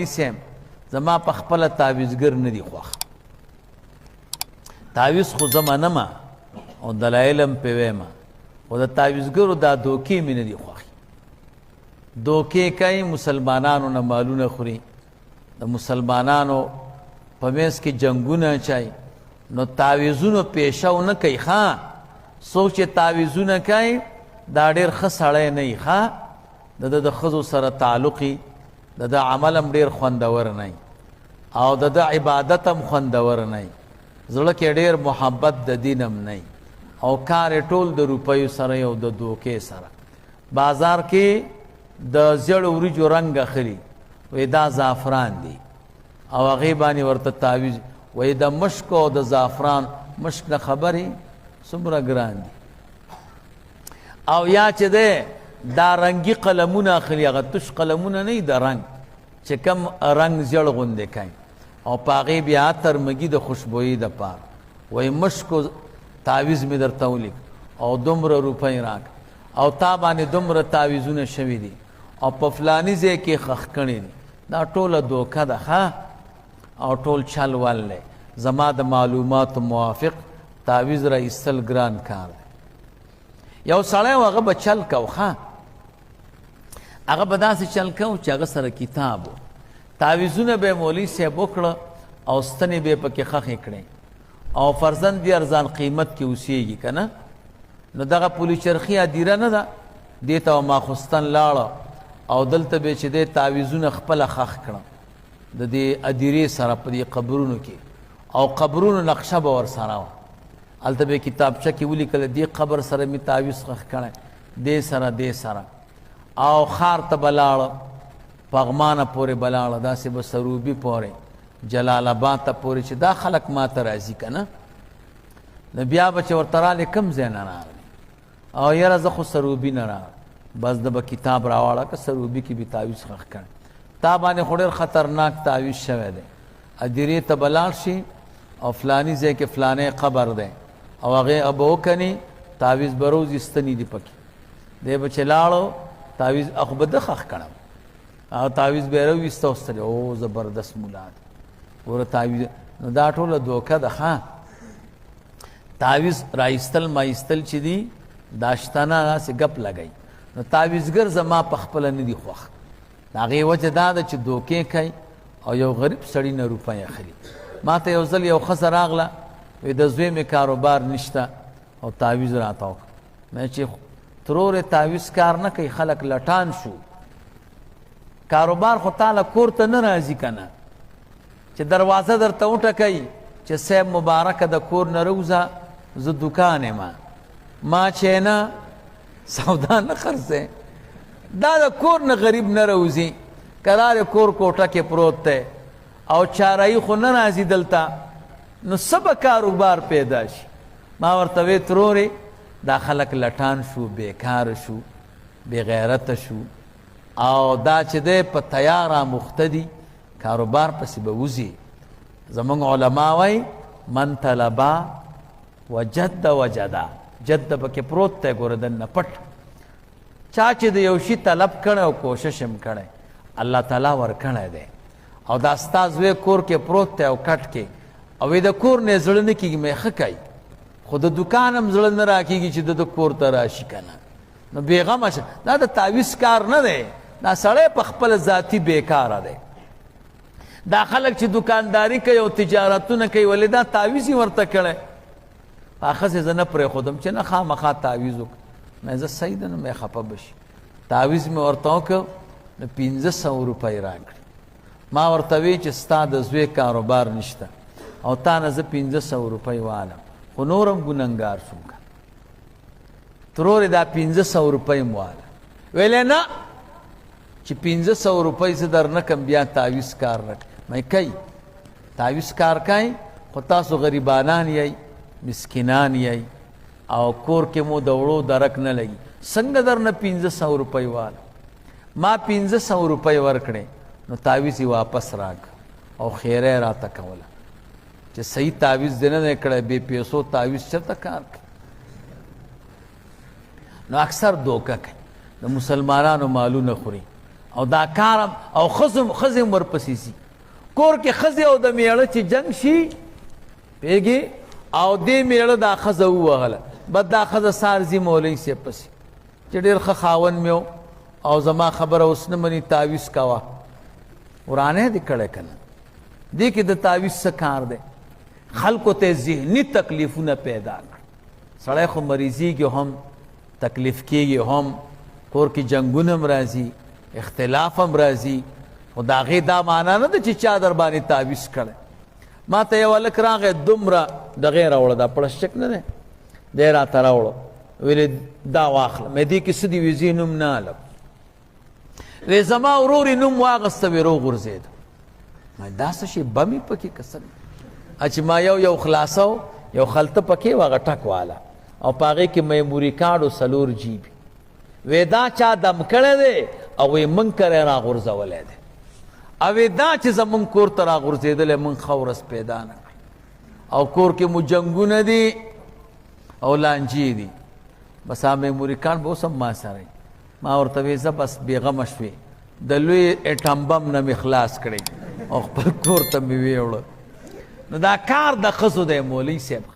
سیم زما په خپله تعویزګر نه دي خوښ تعویز خو زه منمه او دلایل هم پې ویمه خو د تعویزګرو دا دوکې مې نه دي خوښې دوکې کوي مسلمانانو نه مالونه خوري د مسلمانانو په منځ کې جنګونه اچوي نو تعویزونو پیشه ونه کوي ښه څوک چې تعویزونه کوي دا ډېر ښه سړی نه وي ښه د ښځو سره تعلقي د عمل هم ډېر خوندور نه او د عبادت هم خوندور نه زړه کې ډېر محبت د دین هم نه او کار یې ټول د روپیو سره او د دوکې سره بازار کې د زیړو وریجو رنګ اخلي وایي دا زعفران دي او هغې باندې ورته تعویز وایي د مشک او د زعفران مشک نه خبرې څومره ګران دي او یا چې دی دا رنگی قلمونه اخلي هغه تش قلمونه نه د رنګ چې کم رنګ زیړ غوندې کوي او په هغې بیا ترمګي د خوشبویي دپاره وایي مشکو تعویز مې درته ولیک او دومره روپۍ راک او تا باندې دومره تعویزونه شوي دي او په فلاني ځای کې خښ کړي دي دا ټوله دوکه ده ښه او ټول چل ول دی زما د معلوماتو موافق تعویز را ایستل ګران کار دی یو سړی و هغه به چل کو ښه هغه به داسې چل کو چې هغه سره کتاب و تعویزونه به یې مولوي صاحب وکړه او ستنې به یې پکې خښې کړې او فرزند بیا ارزان قیمت کې اوسیږي که نه نو دغه پولي چرخي هدیره نه ده دې ته ماخوستن لاړه او دلته به چې دی تعویزونه خپله خښ کړه د دې هدیرې سره په دې قبرونو کې او قبرونو نقشه به ورسره وه هلته به کتابچه کې ولیکله دې قبر سره مې تعویز خښ کړی دې سره دې سره او ښار ته به لاړه پغمانه پورې به لاړه داسې به سروبي پورې جلال آباد ته پورې چې دا خلک ما ته راځي که نه نو بیا به چې ورته راغلې کوم ځای نه راغلې او یاره زه خو سروبي نه راغلم بس د به کتاب راواړه که سروبي کې به تعویز خښ کړی تا باندې خو ډېر خطرناک تعویز شوی دی هدیرې ته به لاړ شي او فلاني ځای کې فلانی قبر دی او هغې به وکني تعویز به روز ستنې دي پکې دی به چې لاړو تعویز خو به ده خښ کړم او تعویز به یې راویسته او ستړی او زبردست ملا دی ګوره تعویز نو دا ټوله دوکه ده ښه تعویز رایستل مایستل چې دي دا شتانه داسې ګپ لګوي نو تعویزګر زما په خپله نه دي خوښ د هغې وجه دا ده چې دوکې کوي او یو غریب سړي نه روپۍ اخلي ما ته یو ځل یو ښځه راغله وایي د زوی مې کاروبار نشته او تعویز راته وکړه مې چې ترورې تعویز کار نه کوي خلک لټان شو کاروبار خو تاله کور ته نه راځي که نه چې دروازه درته وټکوي چې صاحب مبارکه د کور نه روزه زه دوکان یم ما چې نه سودا نه خرڅې دا د کور نه غریب نه روزي کرار کور کوټه کې پروت دی او چارایي خو نه راځي دلته نو څه به کاروبار پیدا شي ما ورته وی ترورې دا خلک لټان شو بیکاره شو بېغیرته شو او دا چې دی په تیار آموخته دي کاروبار پسې به وځي زمونږ علما وایي من طلبا وجد وجدا جد پکې پروت دی ګوره دننه پټ چا چې د یو شي طلب کړی او کوشش هم کړی الله تعالی ورکړی دی او دا ستا زوی کور کې پروت دی او کټ کې او د کور نه زړه نه کېږي مې ښه کوي خو د دوکان هم زړه نه راکېږي چې د کور ته راشي که نه نو بېغمه شه دا د تعویز کار نه دی دا سړی په خپل ذاتي بېکاره دی دا خلک چې دکانداري کوي او تجارتونه کوي ولې دا تعویز یې ورته کړی ښځې زه نه پرېښودم چې نه خامخا تعویز وکړه مې زه صحیح ده نو مې خفه به شي تعویز مې ورته وکړ نو 1500 روپۍ راکړې ما ورته وی چې ستا د زوی کاروبار نشته او تا نه زه 1500 روپۍ والم خو نور هم ګنهګار شوم که ترورې دا 1500 روپۍ م واله ویلې نه چې 1500 روپۍ زه در نه کم بیا تعویز کار نه مې کوي تعویز کار کوي خو تاسو غریبانان یئ مسکینان یئ او کور کې مو د وړو درک نه لګي څنګه در نه 1500 روپۍ واله ما 1500 روپۍ ورکړې نو تعویز یې واپس راک او خیره راته کوله چې صحیح تعویز دې نه دی کړی بې پیسو تعویز چېرته کار کوي نو اکثر دوکه کوي د مسلمانانو مالونه خوري او دا کارم او خزم ورپسې سي کور کې ښځې او د میړه چې جنګ شي پوهېږې او دې میړه دا ښځه ووهله بد دا ښځه سار ځي مولوي صاحب پسې چې ډېر ښه خاوند مې او زما خبره اوس نه مني تعویض کوه ورانه دې کړی که نه دې کې د تعویض څه کار دی خلکو ته ذهني تکلیفونه پیدا کړ سړی خو مریضیږي هم تکلیف کېږي هم کور کې جنګونه هم راځي اختلاف هم راځي خو د هغې دا معنا نه ده چې چا در باندې تعویض کړی ما ته یو هلک راغی دومره دغې راوړه دا پړسچک نه دی دی راته راوړه ویلې دا واخله مې دې کې څه دي ویې نوم نه هلک وی زما ورور یې نوم واغسته وی روغورځېده دا څه شي بم یې پکې که څه چې ما یو خلاصه یو خلطه پکې و هغه ټک واله او په هغې کې میموري کارډ و 4 GB وی دا چا دم کړی دی او وی موږ کری راغورځولی دی او وی دا چې زموږ کور ته راغورځېدلی موږ ښه ورځ پیدا نه کړي او کور کې مو جنګونه دي او لانجې دي بس هغه میموري کارډ به اوس هم ما سره ما ورته وی زه بس بېغمه شوې د لوی اټم بم نه مې خلاص کړی او خپل کور ته مې ویوړه نو دا کار د ښځو دی مولوي صاحب